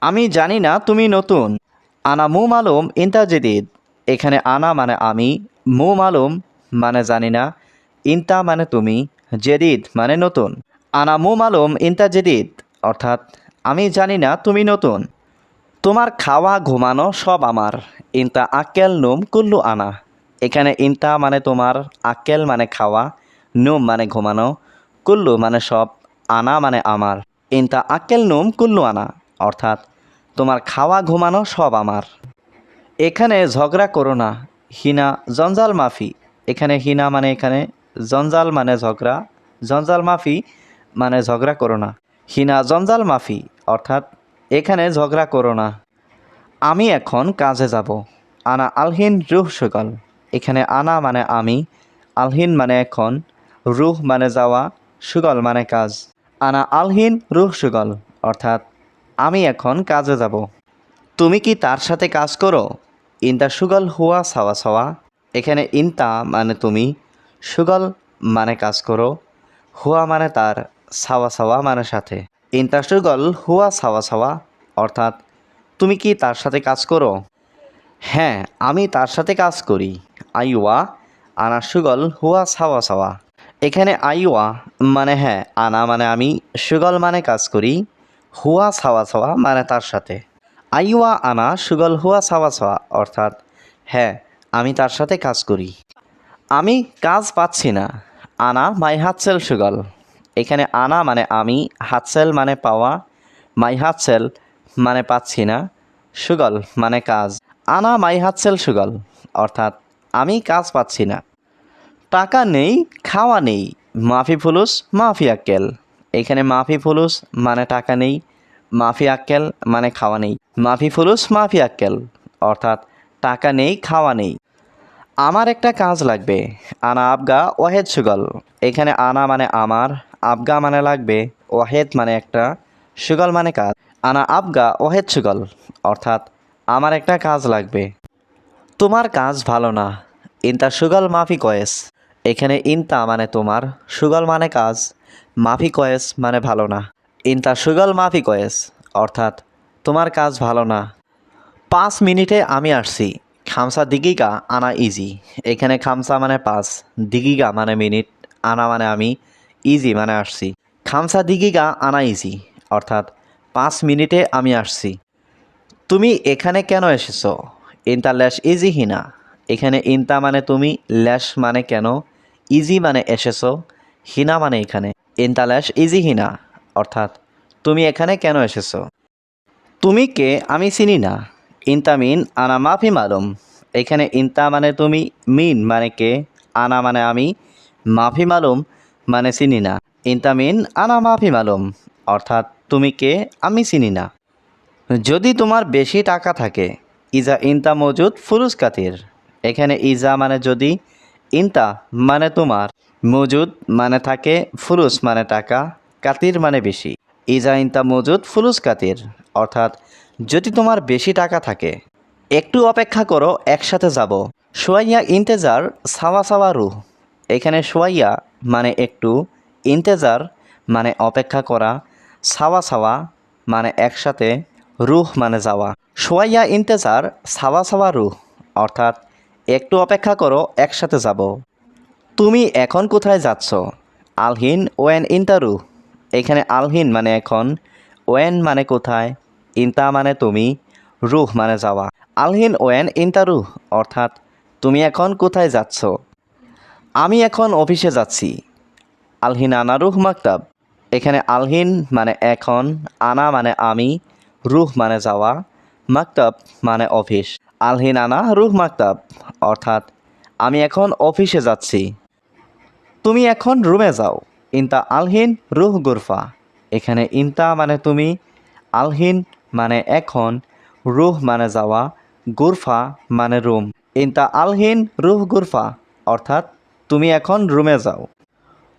আমি জানি না তুমি নতুন। আনা মু মালুম ইনতা জেদিদ। এখানে আনা মানে আমি, মু মালুম মানে জানি না, ইনতা মানে তুমি, জেদিদ মানে নতুন। আনা মু মালুম ইনতা জেদিদ অর্থাৎ আমি জানি না তুমি নতুন। তোমার খাওয়া ঘুমানো সব আমার। ইনতা আক্কেল নুম কুল্লু আনা। এখানে ইনতা মানে তোমার, আক্কেল মানে খাওয়া, নুম মানে ঘুমানো, কুল্লু মানে সব, আনা মানে আমার। ইনতা আক্কেল নুম কুল্লু আনা অর্থাৎ তোমার খাওয়া ঘুমানো সব আমার। এখানে ঝগড়া করো না, হিনা জঞ্জাল মাফি। এখানে হিনা মানে এখানে, জঞ্জাল মানে ঝগড়া, জঞ্জাল মাফি মানে ঝগড়া করো না। হিনা জঞ্জাল মাফি অর্থাৎ এখানে ঝগড়া করো না। আমি এখন কাজে যাব। আনা আলহিন রুহ সুগল। এখানে আনা মানে আমি, আলহিন মানে এখন, রুহ মানে যাওয়া, সুগল মানে কাজ। আনা আলহিন রুহ সুগল অর্থাৎ আমি এখন কাজে যাব। তুমি কি তার সাথে কাজ করো? ইনতা সুগল হুয়া সাওয়া সাওয়া। এখানে ইনতা মানে তুমি, সুগল মানে কাজ করো, হুয়া মানে তার, সাওয়া সাওয়া মানে সাথে। ইনতা সুগল হুয়া সাওয়া সাওয়া অর্থাৎ তুমি কি তার সাথে কাজ করো? হ্যাঁ, আমি তার সাথে কাজ করি। আইওয়া আনা সুগল হুয়া সাওয়া সাওয়া। এখানে আইওয়া মানে হ্যাঁ, আনা মানে আমি, সুগল মানে কাজ করি, হুয়া সাওয়া সাওয়া মানে তার সাথে। আইওয়া আনা সুগল হুয়া সাওয়া সাওয়া অর্থাৎ হ্যাঁ, আমি তার সাথে কাজ করি। আমি কাজ পাচ্ছি না। আনা মাই হাতসেল সুগল। এখানে আনা মানে আমি, হাতসেল মানে পাওয়া, মাই হাতসেল মানে পাচ্ছি না, সুগল মানে কাজ। আনা মাই হাতসেল সুগল অর্থাৎ আমি কাজ পাচ্ছি না। টাকা নেই, খাওয়া নেই, মাফি ফুলুস মাফি আক্কেল। এখানে মাফি ফুলুস মানে টাকা নেই, মাফি আক্কেল মানে খাওয়া নেই। মাফি ফুলুস মাফি আক্কেল অর্থাৎ টাকা নেই, খাওয়া নেই। আমার একটা কাজ লাগবে। আনা আবগা ওয়াহেদ সুগল। এখানে আনা মানে আমার, আবগা মানে লাগবে, ওয়াহেদ মানে একটা, সুগল মানে কাজ। আনা আবগা ওয়াহেদ সুগল অর্থাৎ আমার একটা কাজ লাগবে। তোমার কাজ ভালো না। ইনতা সুগল মাফি কয়েস। এখানে ইনতা মানে তোমার, সুগল মানে কাজ, মাফি কয়েস মানে ভালো না। ইনতা সুগল মাফি কয়েস অর্থাৎ তোমার কাজ ভালো না। 5 মিনিটে আমি আসছি। খামসা দিগিগা আনা ইজি। এখানে খামসা মানে 5, দিগিগা মানে মিনিট, আনা মানে আমি, ইজি মানে আসছি। খামসা দিগিগা আনা ইজি অর্থাৎ 5 মিনিটে আমি আসছি। তুমি এখানে কেন এসেছো? ইনতা ল্যাশ ইজি হিনা। এখানে ইনতা মানে তুমি, ল্যাশ মানে কেন, ইজি মানে এসেছো, হিনা মানে এখানে। ইনতা ল্যাশ ইজি হিনা অর্থাৎ তুমি এখানে কেন এসেছো? তুমি কে আমি চিনি না। ইনতা মিন আনা মাফি মালুম। এখানে ইনতা মানে তুমি, মিন মানে কে, আনা মানে আমি, মাফি মালুম মানে চিনি না। ইনতা মিন আনা মাফি মালুম অর্থাৎ তুমি কে আমি চিনি না। যদি তোমার বেশি টাকা থাকে, ইজা ইনতা মজুদ ফুরুস কাতির। এখানে ইজা মানে যদি, ইনতা মানে তোমার, মজুদ মানে থাকে, ফুরুস মানে টাকা, কাতির মানে বেশি। ইজা ইনতা মজুদ ফুরুস কাতির অর্থাৎ যদি তোমার বেশি টাকা থাকে। একটু অপেক্ষা করো, একসাথে যাব। সোয়াইয়া ইন্তেজার সাওয়া সাওয়া রুহ। এখানে সোয়াইয়া মানে একটু, ইন্তেজার মানে অপেক্ষা করা, সাওয়া সাওয়া মানে একসাথে, রুহ মানে যাওয়া। সোয়াইয়া ইন্তেজার সাওয়া সাওয়া রুহ অর্থাৎ একটু অপেক্ষা করো, একসাথে যাব। তুমি এখন কোথায় যাচ্ছ? আলহিন ওয়েন ইন্তা রুহ। এখানে আলহিন মানে এখন, ওয়েন মানে কোথায়, ইন্তা মানে তুমি, রুহ মানে যাওয়া। আলহিন ওয়েন ইন্তা রুহ অর্থাৎ তুমি এখন কোথায় যাচ্ছ? আমি এখন অফিসে যাচ্ছি। আলহিন আনা রুহ মাকতাব। এখানে আলহিন মানে এখন, আনা মানে আমি, রুহ মানে যাওয়া, মাকতাব মানে অফিস। আলহিন আনা রুহ মাকতাব অর্থাৎ আমি এখন অফিসে যাচ্ছি। তুমি এখন রুমে যাও। ইনতা আলহিন রুহ গুরফা। এখানে ইনতা মানে তুমি, আলহিন মানে এখন, রুহ মানে যাওয়া, গুরফা মানে রুম। ইনতা আলহিন রুহ গুরফা অর্থাৎ তুমি এখন রুমে যাও।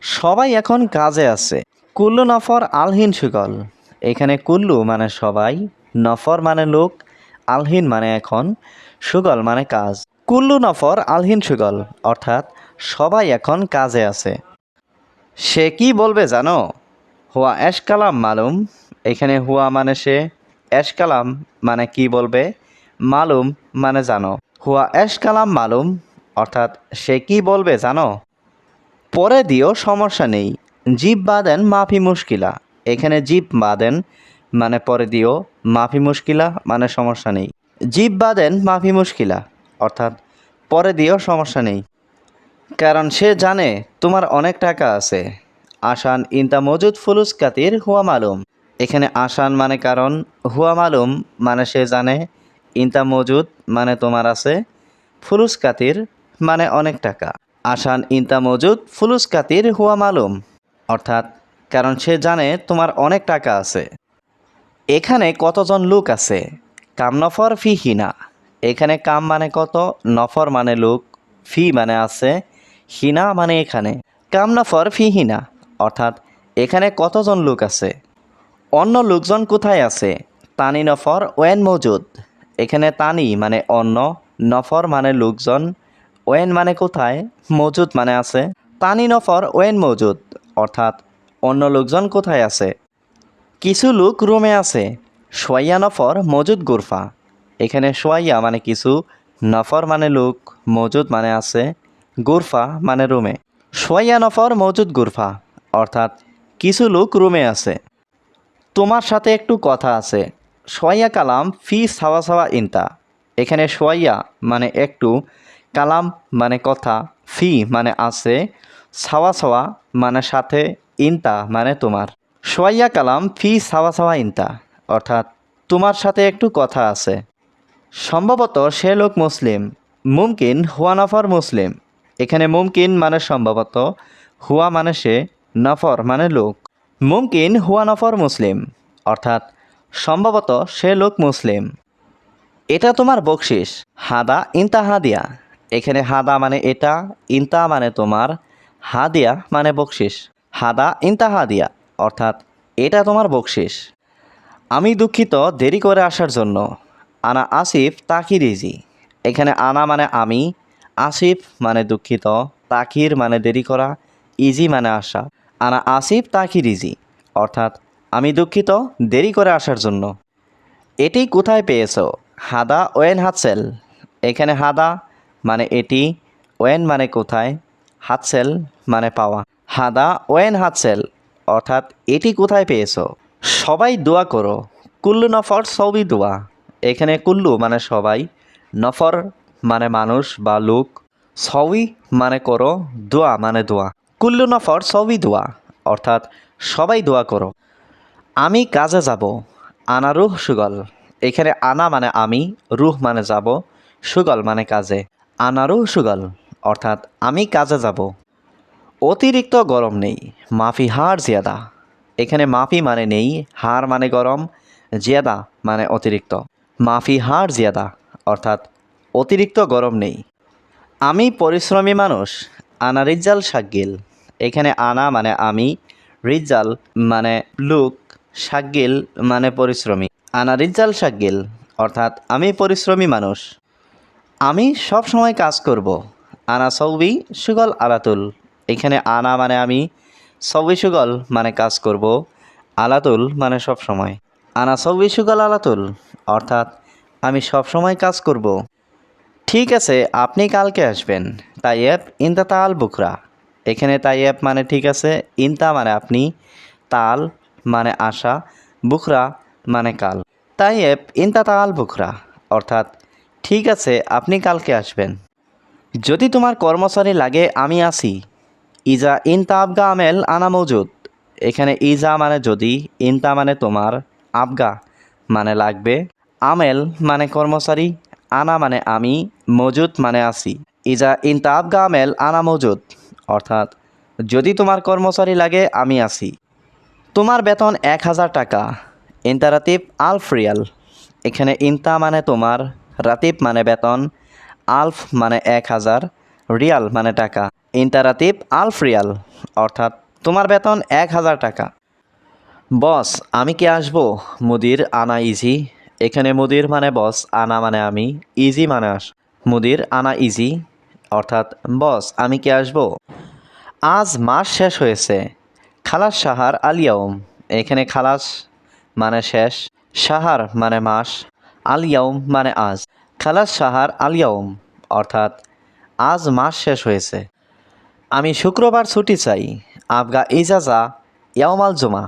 সবাই এখন কাজে আছে। কুল্লু নফর আলহিন সুগল। এখানে কুল্লু মানে সবাই, নফর মানে লোক, আলহিন মানে এখন, সুগল মানে কাজ। কুল্লু নফর আলহিন সুগল অর্থাৎ সবাই এখন কাজে আছে। সে কি বলবে জানো? হুয়া এশ কালাম মালুম। এখানে হুয়া মানে সে, এশ কালাম মানে কি বলবে, মালুম মানে জানো। হুয়া এশ কালাম মালুম অর্থাৎ সে কি বলবে জানো। পরে দিও সমস্যা নেই, জিপ বাদেন মাফি মুশকিলা। এখানে জিপ বাদেন মানে পরে দিও, মাফি মুশকিলা মানে সমস্যা নেই। জিপ বাদেন মাফি মুশকিলা অর্থাৎ পরে দিও সমস্যা নেই, কারণ সে জানে তোমার অনেক টাকা আছে। আসান ইনতা মজুদ ফুলুস কাতির হুয়া মালুম। এখানে আসান মানে কারণ, হুয়া মালুম মানে সে জানে, ইনতা মজুদ মানে তোমার আছে, ফুলুস কাতির মানে অনেক টাকা। আসান ইনতা মজুদ ফুলুস কাতির হুয়া মালুম অর্থাৎ কারণ সে জানে তোমার অনেক টাকা আছে। এখানে কতজন লোক আছে, কাম নফর ফি হিনা। এখানে কাম মানে কত, নফর মানে লোক, ফি মানে আছে, হিনা মানে এখানে। কাম নফর ফি হিনা অর্থাৎ এখানে কতজন লোক আছে। অন্য লোকজন কোথায় আছে, তানি নফর ওয়েন মজুদ। এখানে তানি মানে অন্য, নফর মানে লোকজন, ওয়েন মানে কোথায়, মজুদ মানে আছে। তানি নফর ওয়েন মজুদ অর্থাৎ অন্য লোকজন কোথায় আছে। কিছু লোক রুমে আছে, সোয়াইয়া নফর মজুদ গুরফা। এখানে সোয়াইয়া মানে কিছু, নফর মানে লোক, মজুদ মানে আছে, গুরফা মানে রুমে। সোয়াইয়া নফর মজুদ গুরফা অর্থাৎ কিছু লোক রুমে আছে। তোমার সাথে একটু কথা আছে, সোয়াইয়া কালাম ফি সাওয়া সাওয়া ইনতা। এখানে সোয়াইয়া মানে একটু, কালাম মানে কথা, ফি মানে আছে, সাওয়া সাওয়া মানে সাথে, ইনতা মানে তোমার। সোয়াইয়া কালাম ফি সাওয়া সাওয়া ইনতা অর্থাৎ তোমার সাথে একটু কথা আছে। সম্ভবত সে লোক মুসলিম, মুমকিন হুয়া নফর মুসলিম। এখানে মুমকিন মানে সম্ভবত, হুয়া মানে সে, নফর মানে লোক। মুমকিন হুয়া নফর মুসলিম অর্থাৎ সম্ভবত সে লোক মুসলিম। এটা তোমার বকশিস, হাদা ইনতা হাদিয়া। এখানে হাদা মানে এটা, ইনতা মানে তোমার, হাদিয়া মানে বকশিস। হাদা ইনতা হাদিয়া অর্থাৎ এটা তোমার বকশিস। আমি দুঃখিত দেরি করে আসার জন্য, আনা আসিফ তাকির ইজি। এখানে আনা মানে আমি, আসিফ মানে দুঃখিত, তাকির মানে দেরি করা, ইজি মানে আসা। আনা আসিফ তাকির ইজি অর্থাৎ আমি দুঃখিত দেরি করে আসার জন্য। এটি কোথায় পেয়েছো, হাদা ওয়েন হাতসেল। এখানে হাদা মানে এটি, ওয়েন মানে কোথায়, হাতসেল মানে পাওয়া। হাদা ওয়েন হাতসেল অর্থাৎ এটি কোথায় পেয়েছো। সবাই দোয়া করো, কুল্লু নফর সবই দোয়া। এখানে কুল্লু মানে সবাই, নফর মানে মানুষ বা লোক, সবই মানে করো, দোয়া মানে দোয়া। কুল্লু নফর সবই দোয়া অর্থাৎ সবাই দোয়া করো। আমি কাজে যাব, আনা রুহ সুগল। এখানে আনা মানে আমি, রুহ মানে যাব, সুগল মানে কাজে। আনা রুহ সুগল অর্থাৎ আমি কাজে যাব। অতিরিক্ত গরম নেই, মাফি হার জিয়াদা। এখানে মাফি মানে নেই, হার মানে গরম, জিয়াদা মানে অতিরিক্ত। মাফি হার জিয়াদা অর্থাৎ অতিরিক্ত গরম নেই। আমি পরিশ্রমী মানুষ, আনা রিজ্জাল শাকিল। এখানে আনা মানে আমি, রিজ্জাল মানে লোক, শাকিল মানে পরিশ্রমী। আনা রিজ্জাল শাকিল অর্থাৎ আমি পরিশ্রমী মানুষ। আমি সব সময় কাজ করব, আনা সৌবি সুগল আলাতুল। এখানে আনা মানে আমি, সৌবি সুগল মানে কাজ করব, আলাতুল মানে সব সময়। আনা সৌবি সুগল আলাতুল অর্থাৎ আমি সব সময় কাজ করব। ঠিক আছে আপনি কালকে আসবেন, তাইয়েব ইনতা তাল বুকরা। এখানে তাইয়েব মানে ঠিক আছে, ইনতা মানে আপনি, তাল মানে আশা, বুকরা মানে কাল। তাইয়েব ইনতা তাল বুকরা অর্থাৎ ঠিক আছে আপনি কালকে আসবেন। যদি তোমার কর্মচারী লাগে আমি আসি, ইজা ইনতা আবগা আমেল আনা মজুদ। এখানে ইজা মানে যদি, ইনতা মানে তোমার, আবগা মানে লাগবে, আমেল মানে কর্মচারী, আনা মানে আমি, মজুদ মানে আসি। ইজা ইনতা আবগা আমেল আনা মজুদ অর্থাৎ যদি তোমার কর্মচারী লাগে আমি আসি। তোমার বেতন 1000 টাকা, ইনতা রাতিব আলফ রিয়াল। এখানে ইনতা মানে তোমার, রাতিব মানে বেতন, আলফ মানে 1000, রিয়াল মানে টাকা। ইনতা রাতিব আলফ রিয়াল অর্থাৎ তোমার বেতন 1000 টাকা। বস আমি কি আসবো, মুদির আনা ইজি। এখানে মুদির মানে বস, আনা মানে আমি, ইজি মানে আস। মুদির আনা ইজি অর্থাৎ বস আমি কি আসবো। আজ মাস শেষ হয়েছে, খালাস সাহার আলিয়াউম। এখানে খালাস মানে শেষ, শাহার মানে মাস, আল ইয়াউম মানে আজ। খালাস শাহার আল ইয়াউম অর্থাৎ আজ মাস শেষ হয়েছে। আমি শুক্রবার ছুটি চাই, আবগা ইজাজা ইয়াউমাল জুমা।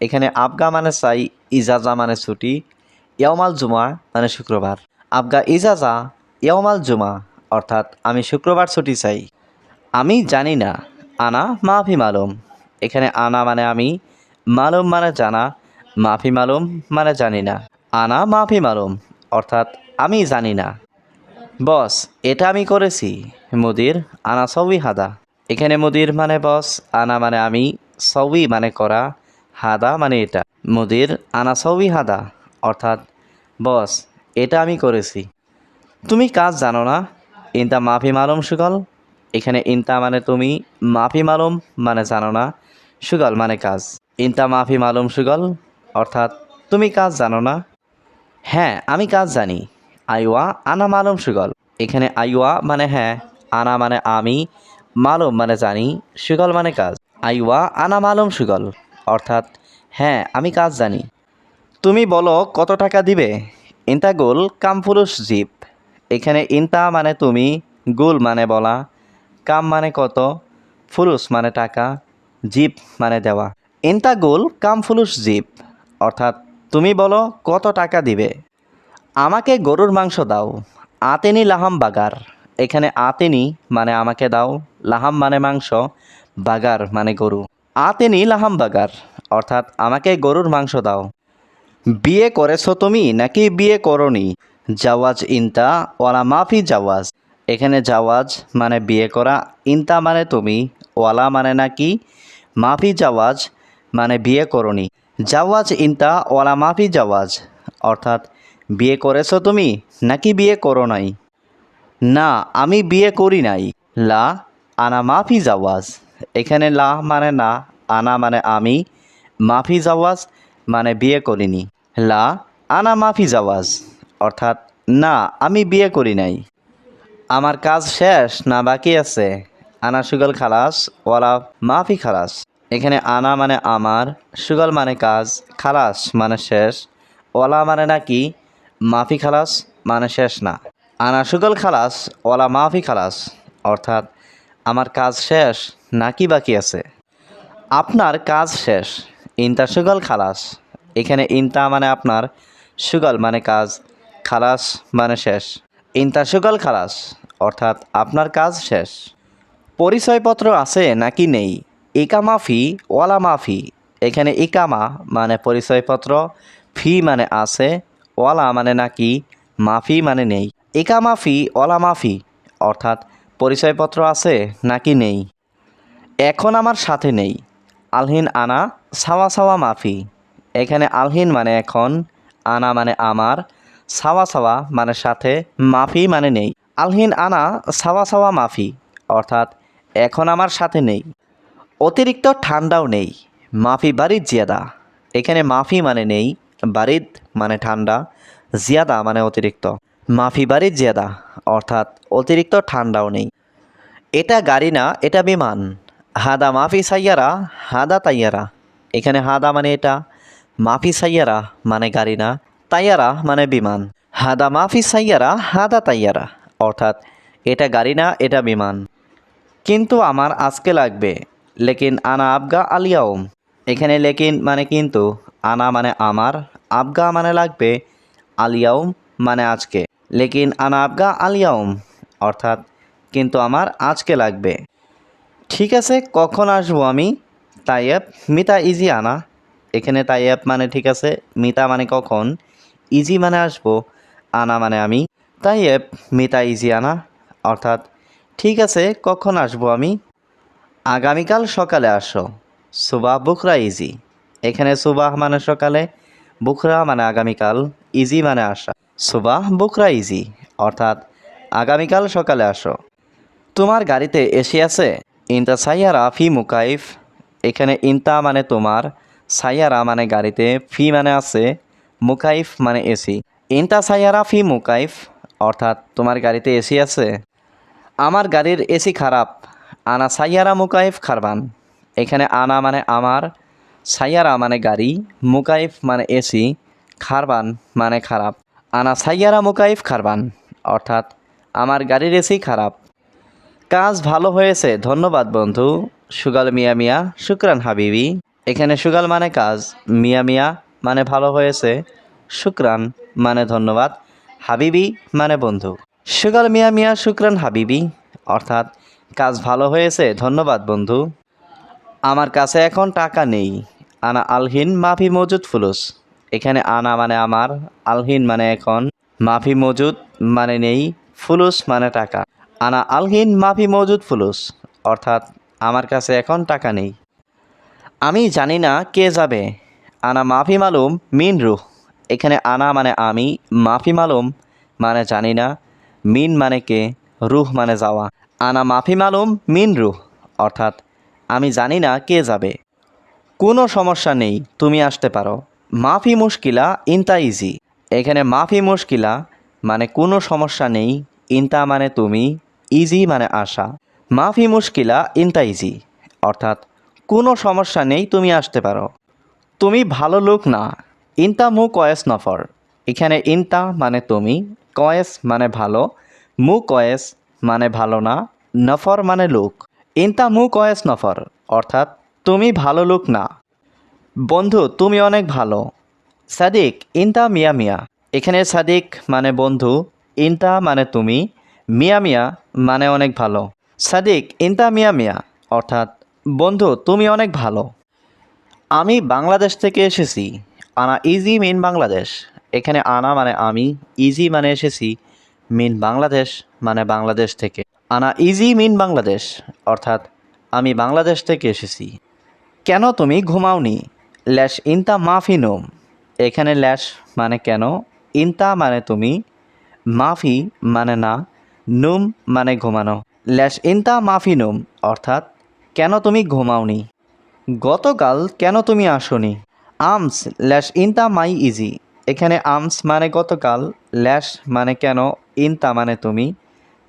এখানে আবগা মানে চাই, ইজাজা মানে ছুটি, ইয়াউমাল জুমা মানে শুক্রবার। আবগা ইজাজা ইয়াউমাল জুমা অর্থাৎ আমি শুক্রবার ছুটি চাই। আমি জানি না, আনা মাফি মালুম। এখানে আনা মানে আমি, মালুম মানে জানা, মাফি মালুম মানে জানি না। আনা মাফি মালুম অর্থাৎ আমি জানি না। বস, এটা আমি করেছি। মুদির, আনা সবই হাদা। এখানে মুদির মানে বস, আনা মানে আমি, সবই মানে করা, হাদা মানে এটা। মুদির, আনা সবই হাদা অর্থাৎ বস, এটা আমি করেছি। তুমি কাজ জানো না, ইনতা মাফি মালুম সুগল। এখানে ইনতা মানে তুমি, মাফি মালুম মানে জানো না, সুগল মানে কাজ। ইনতা মাফি মালুম সুগল অর্থাৎ তুমি কাজ জানো না। হ্যাঁ, আমি কাজ জানি। আইওয়া আনা মালুম সুগল। এখানে আইওয়া মানে হ্যাঁ, আনা মানে আমি, মালুম মানে জানি, সুগল মানে কাজ। আইওয়া আনা মালুম সুগল অর্থাৎ হ্যাঁ, আমি কাজ জানি। তুমি বলো কত টাকা দিবে। ইনতা গোল কাম ফুলুস জিপ। এখানে ইনতা মানে তুমি, গুল মানে বলা, কাম মানে কত, ফুলুস মানে টাকা, জিপ মানে দেওয়া। ইনতা গোল কাম ফুলুস জিপ অর্থাৎ তুমি বলো কত টাকা দিবে। আমাকে গরুর মাংস দাও। আতেনি লাহাম বাগার। এখানে আতেনি মানে আমাকে দাও, লাহাম মানে মাংস, বাগার মানে গরু। আতেনি লাহাম বাগার অর্থাৎ আমাকে গরুর মাংস দাও। বিয়ে করেছো তুমি নাকি বিয়ে করনি। জাওয়াজ ইনতা ওয়ালা মাফি জাওয়াজ। এখানে জাওয়াজ মানে বিয়ে করা, ইনতা মানে তুমি, ওয়ালা মানে নাকি, মাফি জাওয়াজ মানে বিয়ে করনি। জাওয়াজ ইনতা ওয়ালা মাফি জাওয়াজ অর্থাৎ বিয়ে করেছো তুমি নাকি বিয়ে করো নাই। না, আমি বিয়ে করি নাই। লা আনা মাফি জাওয়াজ। এখানে লা মানে না, আনা মানে আমি, মাফি জাওয়াজ মানে বিয়ে করিনি। লা আনা মাফি জাওয়াজ অর্থাৎ না, আমি বিয়ে করি নাই। আমার কাজ শেষ না বাকি আছে। আনা সুগল খালাস ওয়ালা মাফি খালাস। এখানে আনা মানে আমার, সুগল মানে কাজ, খালাস মানে শেষ, ওয়ালা মানে নাকি, মাফি খালাস মানে শেষ না। আনা সুগল খালাস ওয়ালা মাফি খালাস অর্থাৎ আমার কাজ শেষ নাকি বাকি আছে। আপনার কাজ শেষ। ইনতা সুগল খালাস। এখানে ইনতা মানে আপনার, সুগল মানে কাজ, খালাস মানে শেষ। ইনতা সুগল খালাস অর্থাৎ আপনার কাজ শেষ। পরিচয়পত্র আছে নাকি নেই। ইকামা ফি ওয়ালা মাফি। এখানে ইকামা মানে পরিচয়পত্র, ফি মানে আছে, ওয়ালা মানে নাকি, মাফি মানে নেই। ইকামা ফি ওয়ালা মাফি অর্থাৎ পরিচয়পত্র আছে নাকি নেই। এখন আমার সাথে নেই। আলহিন আনা সাওয়া সাওয়া মাফি। এখানে আলহিন মানে এখন, আনা মানে আমার, সাওয়া সাওয়া মানে সাথে, মাফি মানে নেই। আলহিন আনা সাওয়া সাওয়া মাফি অর্থাৎ এখন আমার সাথে নেই। অতিরিক্ত ঠান্ডাও নেই। মাফি বারিদ জিয়াদা। এখানে মাফি মানে নেই, বারিদ মানে ঠান্ডা, জিয়াদা মানে অতিরিক্ত। মাফি বারিদ জিয়াদা অর্থাৎ অতিরিক্ত ঠান্ডাও নেই। এটা গাড়ি না, এটা বিমান। হাদা মাফি সাইয়ারা হাদা তাইয়ারা। এখানে হাদা মানে এটা, মাফি সাইয়ারা মানে গাড়ি না, তাইয়ারা মানে বিমান। হাদা মাফি সাইয়ারা হাদা তাইয়ারা অর্থাৎ এটা গাড়ি না, এটা বিমান। কিন্তু আমার আজকে লাগবে। লেকিন আনা আবগা আলিয়াউম। এখানে লেকিন মানে কিন্তু, আনা মানে আমার, আবগা মানে লাগবে, আলিয়াউম মানে আজকে। লেকিন আনা আবগা আলিয়াউম অর্থাৎ কিন্তু আমার আজকে লাগবে। ঠিক আছে, কখন আসবো আমি। তাইয়েব মিতা ইজি আনা। এখানে তাইয়েব মানে ঠিক আছে, মিতা মানে কখন, ইজি মানে আসবো, আনা মানে আমি। তাইয়েব মিতা ইজি আনা অর্থাৎ ঠিক আছে, কখন আসবো আমি। আগামীকাল সকালে আসো। সুবাহ বুকরা ইজি। এখানে সুবাহ মানে সকালে, বুকরা মানে আগামীকাল, ইজি মানে আসা। সুবাহ বুকরা ইজি অর্থাৎ আগামীকাল সকালে আসো। তোমার গাড়িতে এসি আছে। ইনতা সাইয়ারা ফি মুকাইফ। এখানে ইনতা মানে তোমার, সাইয়ারা মানে গাড়িতে, ফি মানে আছে, মুকাইফ মানে এসি। ইনতা সাইয়ারা ফি মুকাইফ অর্থাৎ তোমার গাড়িতে এসি আছে। আমার গাড়ির এসি খারাপ। আনা সাইয়ারা মুকাইফ খারবান। এখানে আনা মানে আমার, সাইয়ারা মানে গাড়ি, মুকাইফ মানে এসি, খারবান মানে খারাপ। আনা সাইয়ারা মুকাইফ খারবান অর্থাৎ আমার গাড়ির এসি খারাপ। কাজ ভালো হয়েছে ধন্যবাদ বন্ধু। সুগাল মিয়া মিয়া শুক্রান হাবিবি। এখানে সুগাল মানে কাজ, মিয়া মিয়া মানে ভালো হয়েছে, শুক্রান মানে ধন্যবাদ, হাবিবি মানে বন্ধু। সুগাল মিয়া মিয়া শুক্রান হাবিবি অর্থাৎ কাজ ভালো হয়েছে ধন্যবাদ বন্ধু। আমার কাছে এখন টাকা নেই। আনা আলহিন মাফি মজুদ ফুলুস। এখানে আনা মানে আমার, আলহিন মানে এখন, মাফি মজুদ মানে নেই, ফুলুস মানে টাকা। আনা আলহিন মাফি মজুদ ফুলুস অর্থাৎ আমার কাছে এখন টাকা নেই। আমি জানি না কে যাবে। আনা মাফি মালুম মিন রুহ। এখানে আনা মানে আমি, মাফি মালুম মানে জানি না, মিন মানে কে, রুহ মানে যাওয়া। আনা মাফি মালুম মিন রুহ অর্থাৎ আমি জানি না কে যাবে। কোনো সমস্যা নেই, তুমি আসতে পারো। মাফি মুশকিলা ইনতা ইজি। এখানে মাফি মুশকিলা মানে কোনো সমস্যা নেই, ইনতা মানে তুমি, ইজি মানে আসা। মাফি মুশকিলা ইনতা ইজি অর্থাৎ কোনো সমস্যা নেই, তুমি আসতে পারো। তুমি ভালো লোক না। ইনতা মু কয়েস নফর। এখানে ইনতা মানে তুমি, কয়েস মানে ভালো, মু কয়েস মানে ভালো না, নফর মানে লোক। ইনতা মু কয়েস নফর অর্থাৎ তুমি ভালো লোক না। বন্ধু তুমি অনেক ভালো। সাদিক ইনতা মিয়া মিয়া। এখানে সাদিক মানে বন্ধু, ইনতা মানে তুমি, মিয়া মিয়া মানে অনেক ভালো। সাদিক ইনতা মিয়া মিয়া অর্থাৎ বন্ধু তুমি অনেক ভালো। আমি বাংলাদেশ থেকে এসেছি। আনা ইজি মিন বাংলাদেশ। এখানে আনা মানে আমি, ইজি মানে এসেছি, মিন বাংলাদেশ মানে বাংলাদেশ থেকে। আনা ইজি মিন বাংলাদেশ অর্থাৎ আমি বাংলাদেশ থেকে এসেছি। কেন তুমি ঘুমাওনি? ল্যাশ ইনতা মাফি নোম। এখানে ল্যাশ মানে কেন, ইনতা মানে তুমি, মাফি মানে না, নুম মানে ঘুমানো। ল্যাশ ইনতা মাফি নোম অর্থাৎ কেন তুমি ঘুমাওনি। গতকাল কেন তুমি আসনি? আমস ল্যাশ ইনতা মাই ইজি। এখানে আমস মানে গতকাল, ল্যাশ মানে কেন, ইনতা মানে তুমি,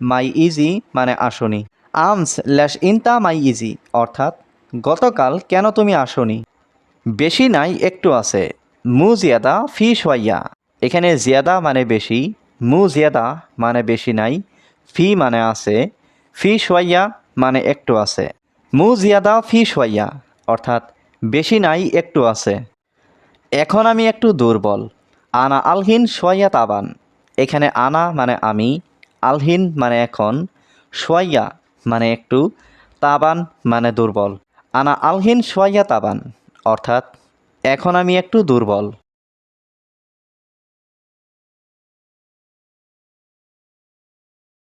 মাই ইজি মানে আসনি। আমস ল্যাশ ইনতা মাই ইজি অর্থাৎ গতকাল কেন তুমি আসনি। বেশি নাই একটু আছে। মু জিয়াদা ফি সোয়াইয়া। এখানে জিয়াদা মানে বেশি, মু জিয়াদা মানে বেশি নাই, ফি মানে আছে, ফি সোয়াইয়া মানে একটু আছে। মু জিয়াদা ফি সোয়াইয়া অর্থাৎ বেশি নাই একটু আছে। এখন আমি একটু দুর্বল। আনা আলহিন সোয়াইয়া তাবান। এখানে আনা মানে আমি, আলহিন মানে এখন, সোয়াইয়া মানে একটু, তাবান মানে দুর্বল। আনা আলহিন সোয়াইয়া তাবান অর্থাৎ এখন আমি একটু দুর্বল।